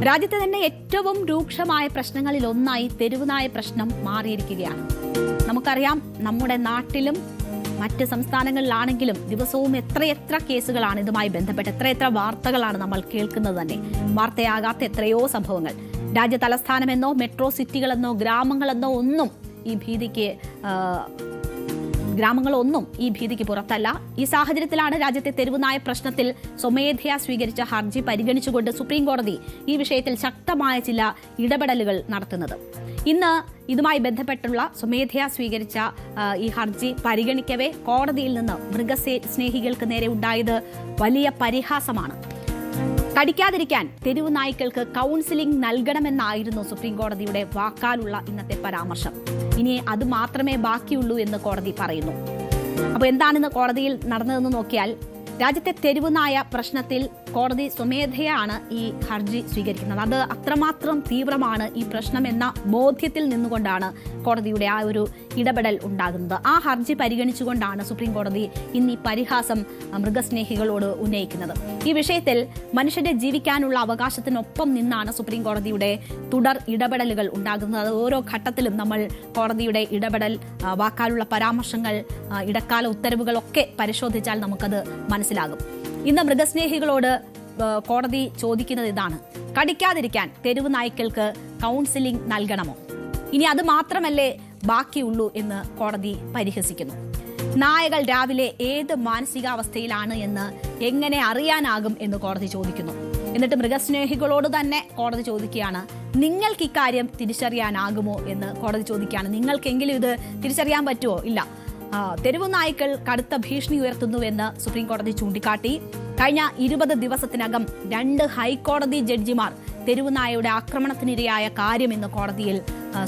രാജ്യത്തെ തന്നെ ഏറ്റവും രൂക്ഷമായ പ്രശ്നങ്ങളിൽ ഒന്നായി തെരുവുനായ പ്രശ്നം മാറിയിരിക്കുകയാണ്. നമുക്കറിയാം, നമ്മുടെ നാട്ടിലും മറ്റ് സംസ്ഥാനങ്ങളിലാണെങ്കിലും ദിവസവും എത്രയെത്ര കേസുകളാണ് ഇതുമായി ബന്ധപ്പെട്ട്, എത്രയെത്ര വാർത്തകളാണ് നമ്മൾ കേൾക്കുന്നത് തന്നെ. വാർത്തയാകാത്ത എത്രയോ സംഭവങ്ങൾ. രാജ്യ തലസ്ഥാനമെന്നോ മെട്രോ സിറ്റികളെന്നോ ഗ്രാമങ്ങളെന്നോ ഒന്നും ഈ ഭീതിക്ക് പുറത്തല്ല. ഈ സാഹചര്യത്തിലാണ് രാജ്യത്തെ തെരുവുനായ പ്രശ്നത്തിൽ സ്വമേധയാ സ്വീകരിച്ച ഹർജി പരിഗണിച്ചുകൊണ്ട് സുപ്രീം കോടതി ഈ വിഷയത്തിൽ ശക്തമായ ചില ഇടപെടലുകൾ നടത്തുന്നത്. ഇന്ന് ഇതുമായി ബന്ധപ്പെട്ടുള്ള സ്വമേധയാ സ്വീകരിച്ച ഈ ഹർജി പരിഗണിക്കവേ കോടതിയിൽ നിന്ന് മൃഗസ്നേഹികൾക്ക് നേരെ ഉണ്ടായത് വലിയ പരിഹാസമാണ്. കടിക്കാതിരിക്കാൻ തെരുവു നായ്ക്കൾക്ക് കൗൺസിലിംഗ് നൽകണമെന്നായിരുന്നു സുപ്രീം കോടതിയുടെ വാക്കാലുള്ള ഇന്നത്തെ പരാമർശം. ഇനി അത് മാത്രമേ ബാക്കിയുള്ളൂ എന്ന് കോടതി പറയുന്നു. അപ്പോൾ എന്താണെന്ന് കോടതിയിൽ നടന്നതെന്ന് നോക്കിയാൽ, രാജ്യത്തെ തെരുവുനായ പ്രശ്നത്തിൽ കോടതി സ്വമേധയാണ് ഈ ഹർജി സ്വീകരിക്കുന്നത്. അത് അത്രമാത്രം തീവ്രമാണ് ഈ പ്രശ്നം എന്ന ബോധ്യത്തിൽ നിന്നുകൊണ്ടാണ് കോടതിയുടെ ആ ഒരു ഇടപെടൽ ഉണ്ടാകുന്നത്. ആ ഹർജി പരിഗണിച്ചുകൊണ്ടാണ് സുപ്രീം കോടതി ഇന്ന് ഈ പരിഹാസം മൃഗസ്നേഹികളോട് ഉന്നയിക്കുന്നത്. ഈ വിഷയത്തിൽ മനുഷ്യന്റെ ജീവിക്കാനുള്ള അവകാശത്തിനൊപ്പം നിന്നാണ് സുപ്രീം കോടതിയുടെ തുടർ ഇടപെടലുകൾ ഉണ്ടാകുന്നത്. അത് ഓരോ ഘട്ടത്തിലും നമ്മൾ കോടതിയുടെ ഇടപെടൽ, വാക്കാലുള്ള പരാമർശങ്ങൾ, ഇടക്കാല ഉത്തരവുകളൊക്കെ പരിശോധിച്ചാൽ നമുക്കത് മനസ്സിലാകും. ഇന്ന് മൃഗസ്നേഹികളോട് കോടതി ചോദിക്കുന്നത് ഇതാണ്: കടിക്കാതിരിക്കാൻ തെരുവ് നായ്ക്കൾക്ക് കൗൺസിലിംഗ് നൽകണമോ? ഇനി അത് മാത്രമല്ലേ ബാക്കിയുള്ളൂ എന്ന് കോടതി പരിഹസിക്കുന്നു. നായകൾ രാവിലെ ഏത് മാനസികാവസ്ഥയിലാണ് എന്ന് എങ്ങനെ അറിയാനാകും എന്ന് കോടതി ചോദിക്കുന്നു. എന്നിട്ട് മൃഗസ്നേഹികളോട് തന്നെ കോടതി ചോദിക്കുകയാണ്, നിങ്ങൾക്ക് ഇക്കാര്യം തിരിച്ചറിയാനാകുമോ എന്ന് കോടതി ചോദിക്കുകയാണ്. നിങ്ങൾക്കെങ്കിലും ഇത് തിരിച്ചറിയാൻ പറ്റുമോ? ഇല്ല. തെരുവു നായ്ക്കൾ കടുത്ത ഭീഷണി ഉയർത്തുന്നുവെന്ന് സുപ്രീം കോടതി ചൂണ്ടിക്കാട്ടി. കഴിഞ്ഞ 20 ദിവസത്തിനകം 2 ഹൈക്കോടതി ജഡ്ജിമാർ തെരുവുനായയുടെ ആക്രമണത്തിനിരയായ കാര്യം ഇന്ന് കോടതിയിൽ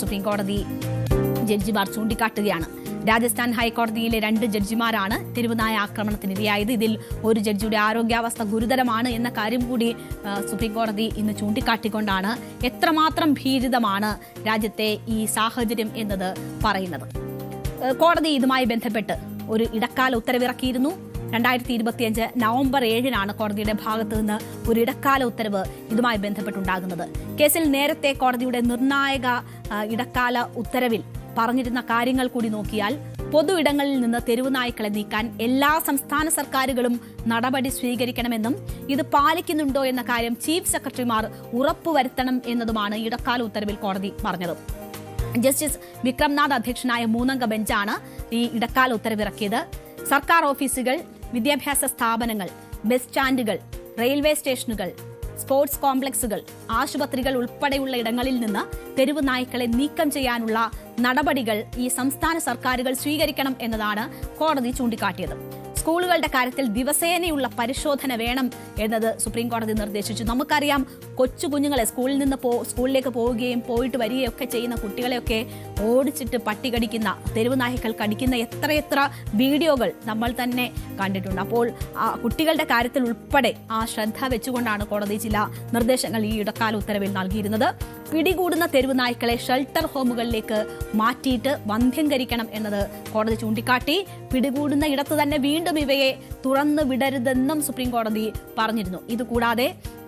സുപ്രീം കോടതി ജഡ്ജിമാർ ചൂണ്ടിക്കാട്ടുകയാണ്. രാജസ്ഥാൻ ഹൈക്കോടതിയിലെ 2 ജഡ്ജിമാരാണ് തെരുവുനായ ആക്രമണത്തിനിരയായത്. ഇതിൽ ഒരു ജഡ്ജിയുടെ ആരോഗ്യാവസ്ഥ ഗുരുതരമാണ് എന്ന കാര്യം കൂടി സുപ്രീം കോടതി ഇന്ന് ചൂണ്ടിക്കാട്ടിക്കൊണ്ടാണ് എത്രമാത്രം ഭീതിതമാണ് രാജ്യത്തെ ഈ സാഹചര്യം എന്നത് പറയുന്നത്. കോടതി ഇതുമായി ബന്ധപ്പെട്ട് ഒരു ഇടക്കാല ഉത്തരവിറക്കിയിരുന്നു. 2025 നവംബർ 7-നാണ് കോടതിയുടെ ഭാഗത്തു നിന്ന് ഒരു ഇടക്കാല ഉത്തരവ് ഇതുമായി ബന്ധപ്പെട്ടുണ്ടാകുന്നത്. കേസിൽ നേരത്തെ കോടതിയുടെ നിർണായക ഇടക്കാല ഉത്തരവിൽ പറഞ്ഞിരുന്ന കാര്യങ്ങൾ കൂടി നോക്കിയാൽ, പൊതു ഇടങ്ങളിൽ നിന്ന് തെരുവുനായ്ക്കളെ നീക്കാൻ എല്ലാ സംസ്ഥാന സർക്കാരുകളും നടപടി സ്വീകരിക്കണമെന്നും ഇത് പാലിക്കുന്നുണ്ടോ എന്ന കാര്യം ചീഫ് സെക്രട്ടറിമാർ ഉറപ്പുവരുത്തണം എന്നതുമാണ് ഇടക്കാല ഉത്തരവിൽ കോടതി പറഞ്ഞത്. ജസ്റ്റിസ് വിക്രംനാഥ് അധ്യക്ഷനായ 3-അംഗ ബെഞ്ചാണ് ഈ ഇടക്കാല ഉത്തരവിറക്കിയത്. സർക്കാർ ഓഫീസുകൾ, വിദ്യാഭ്യാസ സ്ഥാപനങ്ങൾ, ബസ് സ്റ്റാൻഡുകൾ, റെയിൽവേ സ്റ്റേഷനുകൾ, സ്പോർട്സ് കോംപ്ലക്സുകൾ, ആശുപത്രികൾ ഉൾപ്പെടെയുള്ള ഇടങ്ങളിൽ നിന്ന് തെരുവ് നായ്ക്കളെ നീക്കം ചെയ്യാനുള്ള നടപടികൾ ഈ സംസ്ഥാന സർക്കാരുകൾ സ്വീകരിക്കണം എന്നതാണ് കോടതി ചൂണ്ടിക്കാട്ടിയത്. സ്കൂളുകളുടെ കാര്യത്തിൽ ദിവസേനയുള്ള പരിശോധന വേണം എന്നത് സുപ്രീം കോടതി നിർദ്ദേശിച്ചു. നമുക്കറിയാം, കൊച്ചു കുഞ്ഞുങ്ങളെ സ്കൂളിലേക്ക് പോവുകയും പോയിട്ട് വരികയൊക്കെ ചെയ്യുന്ന കുട്ടികളെയൊക്കെ ഓടിച്ചിട്ട് പട്ടി കടിക്കുന്ന, തെരുവ് നായ്ക്കൾ കടിക്കുന്ന എത്രയെത്ര വീഡിയോകൾ നമ്മൾ തന്നെ കണ്ടിട്ടുണ്ട്. അപ്പോൾ കുട്ടികളുടെ കാര്യത്തിൽ ഉൾപ്പെടെ ആ ശ്രദ്ധ വെച്ചുകൊണ്ടാണ് കോടതി ചില നിർദ്ദേശങ്ങൾ ഈ ഇടക്കാല ഉത്തരവിൽ നൽകിയിരുന്നത്. പിടികൂടുന്ന തെരുവ് നായ്ക്കളെ ഷെൽട്ടർ ഹോമുകളിലേക്ക് മാറ്റിയിട്ട് വന്ധ്യംകരിക്കണം എന്നത് കോടതി ചൂണ്ടിക്കാട്ടി. പിടികൂടുന്ന ഇടത്ത് തന്നെ വീണ്ടും ഇവയെ തുറന്നു വിടരുതെന്നും സുപ്രീം കോടതി പറഞ്ഞിരുന്നു. ഇതുകൂടാതെ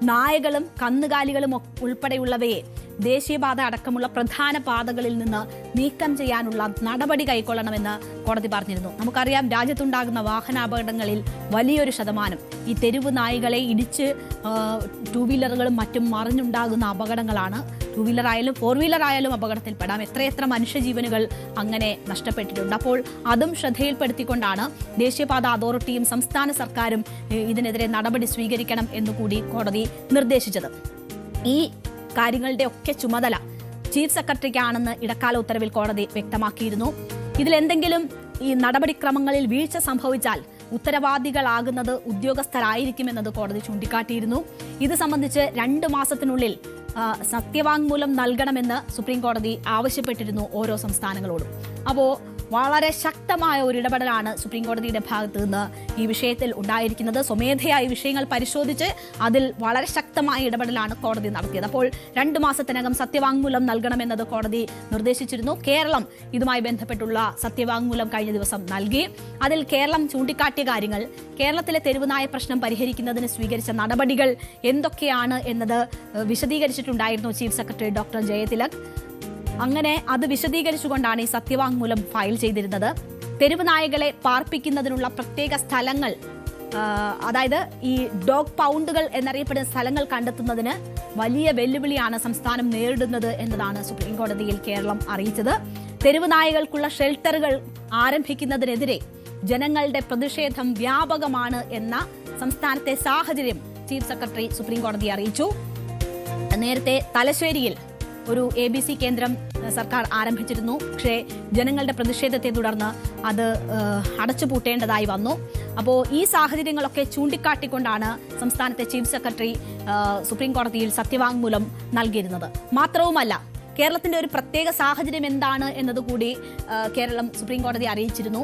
നായകളും കന്നുകാലികളും ഉൾപ്പെടെയുള്ളവയെ ദേശീയപാത അടക്കമുള്ള പ്രധാന പാതകളിൽ നിന്ന് നീക്കം ചെയ്യാനുള്ള നടപടി കൈക്കൊള്ളണമെന്ന് കോടതി പറഞ്ഞിരുന്നു. നമുക്കറിയാം, രാജ്യത്തുണ്ടാകുന്ന വാഹനാപകടങ്ങളിൽ വലിയൊരു ശതമാനം ഈ തെരുവ് നായകളെ ഇടിച്ച് 2 വീലറുകളും മറ്റും മറിഞ്ഞുണ്ടാകുന്ന അപകടങ്ങളാണ്. 2 വീലർ ആയാലും 4 വീലർ ആയാലും അപകടത്തിൽപ്പെടാം. എത്രയെത്ര മനുഷ്യജീവനുകൾ അങ്ങനെ നഷ്ടപ്പെട്ടിട്ടുണ്ട്. അപ്പോൾ അതും ശ്രദ്ധയിൽപ്പെടുത്തിക്കൊണ്ടാണ് ദേശീയപാത അതോറിറ്റിയും സംസ്ഥാന സർക്കാരും ഇതിനെതിരെ നടപടി സ്വീകരിക്കണം എന്നുകൂടി കോടതി നിർദ്ദേശിച്ചത്. ഈ കാര്യങ്ങളുടെ ഒക്കെ ചുമതല ചീഫ് സെക്രട്ടറിക്കാണെന്ന് ഇടക്കാല ഉത്തരവിൽ കോടതി വ്യക്തമാക്കിയിരുന്നു. ഇതിലെന്തെങ്കിലും ഈ നടപടിക്രമങ്ങളിൽ വീഴ്ച സംഭവിച്ചാൽ ഉത്തരവാദികളാകുന്നത് ഉദ്യോഗസ്ഥരായിരിക്കുമെന്നത് കോടതി ചൂണ്ടിക്കാട്ടിയിരുന്നു. ഇത് സംബന്ധിച്ച് 2 മാസത്തിനുള്ളിൽ സത്യവാങ്മൂലം നൽകണമെന്ന് സുപ്രീം കോടതി ആവശ്യപ്പെട്ടിരുന്നു ഓരോ സംസ്ഥാനങ്ങളോടും. അപ്പോൾ വളരെ ശക്തമായ ഒരു ഇടപെടലാണ് സുപ്രീം കോടതിയുടെ ഭാഗത്ത് നിന്ന് ഈ വിഷയത്തിൽ ഉണ്ടായിരിക്കുന്നത്. സ്വമേധയാ ഈ വിഷയങ്ങൾ പരിശോധിച്ച് അതിൽ വളരെ ശക്തമായ ഇടപെടലാണ് കോടതി നടത്തിയത്. അപ്പോൾ 2 മാസത്തിനകം സത്യവാങ്മൂലം നൽകണമെന്നത് കോടതി നിർദ്ദേശിച്ചിരുന്നു. കേരളം ഇതുമായി ബന്ധപ്പെട്ടുള്ള സത്യവാങ്മൂലം കഴിഞ്ഞ ദിവസം നൽകി. അതിൽ കേരളം ചൂണ്ടിക്കാട്ടിയ കാര്യങ്ങൾ, കേരളത്തിലെ തെരുവുനായ പ്രശ്നം പരിഹരിക്കുന്നതിന് സ്വീകരിച്ച നടപടികൾ എന്തൊക്കെയാണ് എന്നത് വിശദീകരിച്ചിട്ടുണ്ടായിരുന്നു ചീഫ് സെക്രട്ടറി ഡോക്ടർ ജയതിലക്. അങ്ങനെ അത് വിശദീകരിച്ചുകൊണ്ടാണ് ഈ സത്യവാങ്മൂലം ഫയൽ ചെയ്തിരുന്നത്. തെരുവ് നായകളെ പാർപ്പിക്കുന്നതിനുള്ള പ്രത്യേക സ്ഥലങ്ങൾ, അതായത് ഈ ഡോഗ് പൗണ്ടുകൾ എന്നറിയപ്പെടുന്ന സ്ഥലങ്ങൾ കണ്ടെത്തുന്നതിന് വലിയ വെല്ലുവിളിയാണ് സംസ്ഥാനം നേരിടുന്നത് എന്നതാണ് സുപ്രീം കോടതിയിൽ കേരളം അറിയിച്ചത്. തെരുവ് നായകൾക്കുള്ള ഷെൽട്ടറുകൾ ആരംഭിക്കുന്നതിനെതിരെ ജനങ്ങളുടെ പ്രതിഷേധം വ്യാപകമാണ് എന്ന സംസ്ഥാനത്തെ സാഹചര്യം ചീഫ് സെക്രട്ടറി സുപ്രീം കോടതിയെ അറിയിച്ചു. നേരത്തെ തലശ്ശേരിയിൽ ഒരു ABC കേന്ദ്രം സർക്കാർ ആരംഭിച്ചിരുന്നു. പക്ഷേ ജനങ്ങളുടെ പ്രതിഷേധത്തെ തുടർന്ന് അത് അടച്ചുപൂട്ടേണ്ടതായി വന്നു. അപ്പോൾ ഈ സാഹചര്യങ്ങളൊക്കെ ചൂണ്ടിക്കാട്ടിക്കൊണ്ടാണ് സംസ്ഥാനത്തെ ചീഫ് സെക്രട്ടറി സുപ്രീം കോടതിയിൽ സത്യവാങ്മൂലം നൽകിയിരുന്നത്. മാത്രവുമല്ല, കേരളത്തിന്റെ ഒരു പ്രത്യേക സാഹചര്യം എന്താണ് എന്നതുകൂടി കേരളം സുപ്രീം കോടതി അറിയിച്ചിരുന്നു.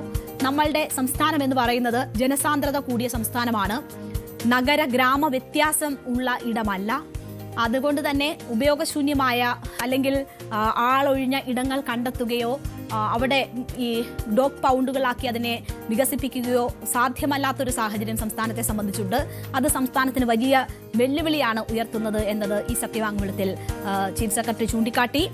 നമ്മളുടെ സംസ്ഥാനം എന്ന് പറയുന്നത് ജനസാന്ദ്രത കൂടിയ സംസ്ഥാനമാണ്. നഗര ഗ്രാമ വ്യത്യാസം ഉള്ള ഇടമല്ല. അതുകൊണ്ട് തന്നെ ഉപയോഗശൂന്യമായ അല്ലെങ്കിൽ ആളൊഴിഞ്ഞ ഇടങ്ങൾ കണ്ടെത്തുകയോ അവിടെ ഈ ഡോഗ് പൗണ്ടുകളാക്കി അതിനെ വികസിപ്പിക്കുകയോ സാധ്യമല്ലാത്തൊരു സാഹചര്യം സംസ്ഥാനത്തെ സംബന്ധിച്ചുണ്ട്. അത് സംസ്ഥാനത്തിന് വലിയ വെല്ലുവിളിയാണ് ഉയർത്തുന്നത് എന്നത് ഈ സത്യവാങ്മൂലത്തിൽ ചീഫ് സെക്രട്ടറി ചൂണ്ടിക്കാട്ടി.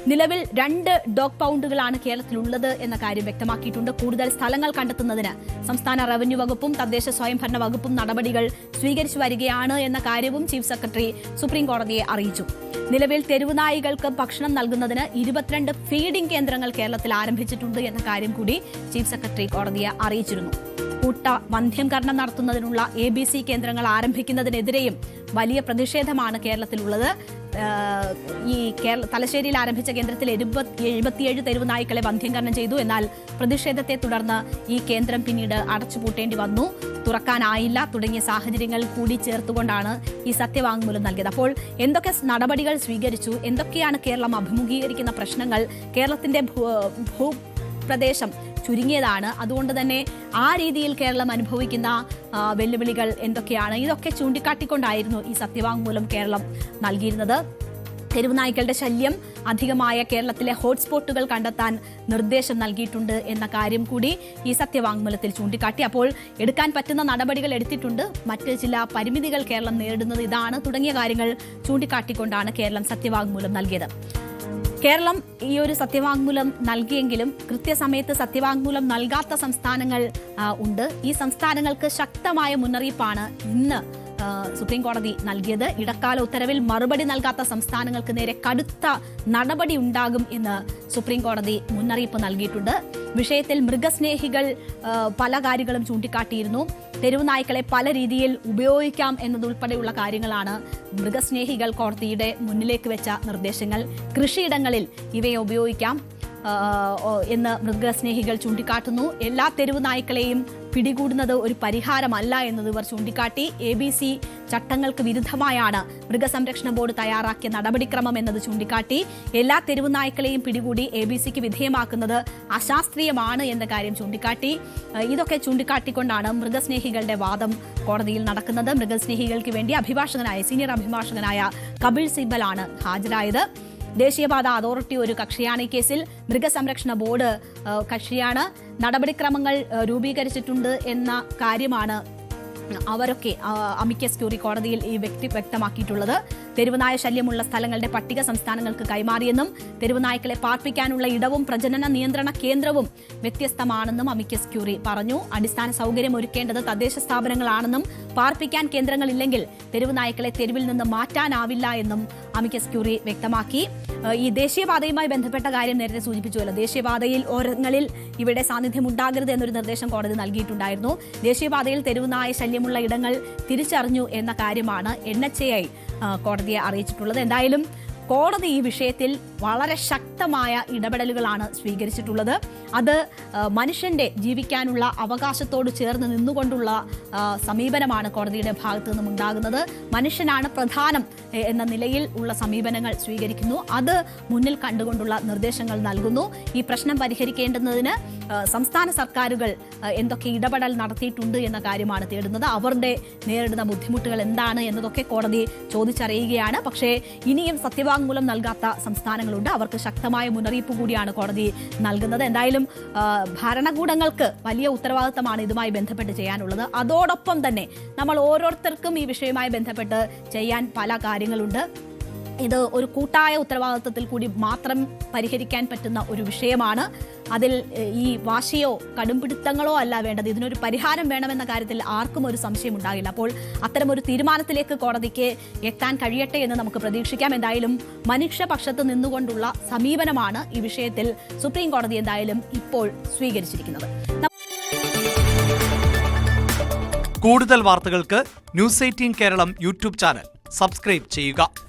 നിലവിൽ 2 ഡോഗ് പൗണ്ടുകളാണ് കേരളത്തിലുള്ളത് എന്ന കാര്യം വ്യക്തമാക്കിയിട്ടുണ്ട്. കൂടുതൽ സ്ഥലങ്ങൾ കണ്ടെത്തുന്നതിന് സംസ്ഥാന റവന്യൂ വകുപ്പും തദ്ദേശ സ്വയംഭരണ വകുപ്പും നടപടികൾ സ്വീകരിച്ചു വരികയാണ് എന്ന കാര്യവും ചീഫ് സെക്രട്ടറി സുപ്രീം കോടതിയെ അറിയിച്ചു. നിലവിൽ തെരുവുനായികൾക്ക് ഭക്ഷണം നൽകുന്നതിന് 22 ഫീഡിംഗ് കേന്ദ്രങ്ങൾ കേരളത്തിൽ ആരംഭിച്ചിട്ടുണ്ട് എന്ന കാര്യം കൂടി ചീഫ് സെക്രട്ടറി കോടതിയെ അറിയിച്ചിരുന്നു. കൂട്ട വന്ധ്യംകരണം നടത്തുന്നതിനുള്ള ABC കേന്ദ്രങ്ങൾ ആരംഭിക്കുന്നതിനെതിരെയും വലിയ പ്രതിഷേധമാണ് കേരളത്തിലുള്ളത്. ഈ തലശ്ശേരിയിൽ ആരംഭിച്ച കേന്ദ്രത്തിൽ 77 തെരുവ് നായ്ക്കളെ വന്ധ്യംകരണം ചെയ്തു. എന്നാൽ പ്രതിഷേധത്തെ തുടർന്ന് ഈ കേന്ദ്രം പിന്നീട് അടച്ചുപൂട്ടേണ്ടി വന്നു, തുറക്കാനായില്ല തുടങ്ങിയ സാഹചര്യങ്ങൾ കൂടി ചേർത്തുകൊണ്ടാണ് ഈ സത്യവാങ്മൂലം നൽകിയത്. അപ്പോൾ എന്തൊക്കെ നടപടികൾ സ്വീകരിച്ചു, എന്തൊക്കെയാണ് കേരളം അഭിമുഖീകരിക്കുന്ന പ്രശ്നങ്ങൾ, കേരളത്തിന്റെ ഭൂപ്രദേശം ചുരുങ്ങിയതാണ്, അതുകൊണ്ട് തന്നെ ആ രീതിയിൽ കേരളം അനുഭവിക്കുന്ന വെല്ലുവിളികൾ എന്തൊക്കെയാണ്, ഇതൊക്കെ ചൂണ്ടിക്കാട്ടിക്കൊണ്ടായിരുന്നു ഈ സത്യവാങ്മൂലം കേരളം നൽകിയിരുന്നത്. തെരുവുനായ്ക്കളുടെ ശല്യം അധികമായ കേരളത്തിലെ ഹോട്ട്സ്പോട്ടുകൾ കണ്ടെത്താൻ നിർദ്ദേശം നൽകിയിട്ടുണ്ട് എന്ന കാര്യം കൂടി ഈ സത്യവാങ്മൂലത്തിൽ ചൂണ്ടിക്കാട്ടി. അപ്പോൾ എടുക്കാൻ പറ്റുന്ന നടപടികൾ എടുത്തിട്ടുണ്ട്, മറ്റ് ചില പരിമിതികൾ കേരളം നേരിടുന്നത് ഇതാണ് തുടങ്ങിയ കാര്യങ്ങൾ ചൂണ്ടിക്കാട്ടിക്കൊണ്ടാണ് കേരളം സത്യവാങ്മൂലം നൽകിയത്. കേരളം ഈ ഒരു സത്യവാങ്മൂലം നൽകിയെങ്കിലും കൃത്യസമയത്ത് സത്യവാങ്മൂലം നൽകാത്ത സംസ്ഥാനങ്ങൾ ഉണ്ട്. ഈ സംസ്ഥാനങ്ങൾക്ക് ശക്തമായ മുന്നറിയിപ്പാണ് ഇന്ന് സുപ്രീം കോടതി നൽകിയത്. ഇടക്കാല ഉത്തരവിൽ മറുപടി നൽകാത്ത സംസ്ഥാനങ്ങൾക്ക് നേരെ കടുത്ത നടപടി ഉണ്ടാകും എന്ന് സുപ്രീം കോടതി മുന്നറിയിപ്പ് നൽകിയിട്ടുണ്ട്. വിഷയത്തിൽ മൃഗസ്നേഹികൾ പല കാര്യങ്ങളും ചൂണ്ടിക്കാട്ടിയിരുന്നു. തെരുവുനായ്ക്കളെ പല രീതിയിൽ ഉപയോഗിക്കാം എന്നതുൾപ്പെടെയുള്ള കാര്യങ്ങളാണ് മൃഗസ്നേഹികൾ കോടതിയുടെ മുന്നിലേക്ക് വെച്ച നിർദ്ദേശങ്ങൾ. കൃഷിയിടങ്ങളിൽ ഇവയെ ഉപയോഗിക്കാം എന്ന് മൃഗസ്നേഹികൾ ചൂണ്ടിക്കാട്ടുന്നു. എല്ലാ തെരുവ് നായ്ക്കളെയും പിടികൂടുന്നത് ഒരു പരിഹാരമല്ല എന്നത് ഇവർ ചൂണ്ടിക്കാട്ടി. ABC ചട്ടങ്ങൾക്ക് വിരുദ്ധമായാണ് മൃഗസംരക്ഷണ ബോർഡ് തയ്യാറാക്കിയ നടപടിക്രമം എന്നത് ചൂണ്ടിക്കാട്ടി. എല്ലാ തെരുവ് നായ്ക്കളെയും പിടികൂടി ABCക്ക് വിധേയമാക്കുന്നത് അശാസ്ത്രീയമാണ് എന്ന കാര്യം ചൂണ്ടിക്കാട്ടി. ഇതൊക്കെ ചൂണ്ടിക്കാട്ടിക്കൊണ്ടാണ് മൃഗസ്നേഹികളുടെ വാദം കോടതിയിൽ നടക്കുന്നത്. മൃഗസ്നേഹികൾക്ക് വേണ്ടി സീനിയർ അഭിഭാഷകനായ കപിൽ സിബലാണ് ഹാജരായത്. ദേശീയപാത അതോറിറ്റി ഒരു കക്ഷിയാണ് ഈ കേസിൽ. മൃഗസംരക്ഷണ ബോർഡ് കക്ഷിയാണ്. നടപടിക്രമങ്ങൾ രൂപീകരിച്ചിട്ടുണ്ട് എന്ന കാര്യമാണ് അവരൊക്കെ അമിക്കസ് ക്യൂറി കോടതിയിൽ ഈ വ്യക്തമാക്കിയിട്ടുള്ളത്. തെരുവുനായ ശല്യമുള്ള സ്ഥലങ്ങളുടെ പട്ടിക സംസ്ഥാനങ്ങൾക്ക് കൈമാറിയെന്നും തെരുവുനായ്ക്കളെ പാർപ്പിക്കാനുള്ള ഇടവും പ്രജനന നിയന്ത്രണ കേന്ദ്രവും വ്യത്യസ്തമാണെന്നും അമിക്കസ് ക്യൂറി പറഞ്ഞു. അടിസ്ഥാന സൗകര്യം ഒരുക്കേണ്ടത് തദ്ദേശ സ്ഥാപനങ്ങളാണെന്നും പാർപ്പിക്കാൻ കേന്ദ്രങ്ങളില്ലെങ്കിൽ തെരുവുനായ്ക്കളെ തെരുവിൽ നിന്ന് മാറ്റാനാവില്ല എന്നും അമിക്കസ് ക്യൂറി വ്യക്തമാക്കി. ഈ ദേശീയപാതയുമായി ബന്ധപ്പെട്ട കാര്യം നേരത്തെ സൂചിപ്പിച്ചുവല്ലോ. ദേശീയപാതയിൽ ഓരങ്ങളിൽ ഇവിടെ സാന്നിധ്യം ഉണ്ടാകരുത് എന്നൊരു നിർദ്ദേശം കോടതി നൽകിയിട്ടുണ്ടായിരുന്നു. ദേശീയപാതയിൽ തെരുവുനായ ശല്യമുള്ള ഇടങ്ങൾ തിരിച്ചറിഞ്ഞു എന്ന കാര്യമാണ് NHAI കോടതിയെ അറിയിച്ചിട്ടുള്ളത്. എന്തായാലും കോടതി ഈ വിഷയത്തിൽ വളരെ ശക്തമായ ഇടപെടലുകളാണ് സ്വീകരിച്ചിട്ടുള്ളത്. അത് മനുഷ്യന്റെ ജീവിക്കാനുള്ള അവകാശത്തോട് ചേർന്ന് നിന്നുകൊണ്ടുള്ള സമീപനമാണ് കോടതിയുടെ ഭാഗത്തു നിന്നും ഉണ്ടാകുന്നത്. മനുഷ്യനാണ് പ്രധാനം എന്ന നിലയിൽ ഉള്ള സമീപനങ്ങൾ സ്വീകരിക്കുന്നു. അത് മുന്നിൽ കണ്ടുകൊണ്ടുള്ള നിർദ്ദേശങ്ങൾ നൽകുന്നു. ഈ പ്രശ്നം പരിഹരിക്കേണ്ടുന്നതിന് സംസ്ഥാന സർക്കാരുകൾ എന്തൊക്കെ ഇടപെടൽ നടത്തിയിട്ടുണ്ട് എന്ന കാര്യമാണ് തേടുന്നത്. അവരുടെ നേരിടുന്ന ബുദ്ധിമുട്ടുകൾ എന്താണ് എന്നതൊക്കെ കോടതി ചോദിച്ചറിയുകയാണ്. പക്ഷേ ഇനിയും സത്യവാങ്മൂലം നൽകാത്ത സംസ്ഥാനങ്ങളുണ്ട്. അവർക്ക് ശക്തമായ മുന്നറിയിപ്പ് കൂടിയാണ് കോടതി നൽകുന്നത്. എന്തായാലും ഭരണകൂടങ്ങൾക്ക് വലിയ ഉത്തരവാദിത്തമാണ് ഇതുമായി ബന്ധപ്പെട്ട് ചെയ്യാനുള്ളത്. അതോടൊപ്പം തന്നെ നമ്മൾ ഓരോരുത്തർക്കും ഈ വിഷയവുമായി ബന്ധപ്പെട്ട് ചെയ്യാൻ പല കാര്യങ്ങളുണ്ട്. ഇത് ഒരു കൂട്ടായ ഉത്തരവാദിത്തത്തിൽ കൂടി മാത്രം പരിഹരിക്കാൻ പറ്റുന്ന ഒരു വിഷയമാണ്. അതിൽ ഈ വാശിയോ കടുംപിടുത്തങ്ങളോ അല്ല വേണ്ടത്. ഇതിനൊരു പരിഹാരം വേണമെന്ന കാര്യത്തിൽ ആർക്കും ഒരു സംശയം ഉണ്ടാകില്ല. അപ്പോൾ അത്തരമൊരു തീരുമാനത്തിലേക്ക് കോടതിക്ക് എത്താൻ കഴിയട്ടെ എന്ന് നമുക്ക് പ്രതീക്ഷിക്കാം. എന്തായാലും മനുഷ്യപക്ഷത്ത് നിന്നുകൊണ്ടുള്ള സമീപനമാണ് ഈ വിഷയത്തിൽ സുപ്രീം കോടതി എന്തായാലും ഇപ്പോൾ സ്വീകരിച്ചിരിക്കുന്നത്. കൂടുതൽ വാർത്തകൾക്ക് news 18 Keralam YouTube channel subscribe ചെയ്യുക.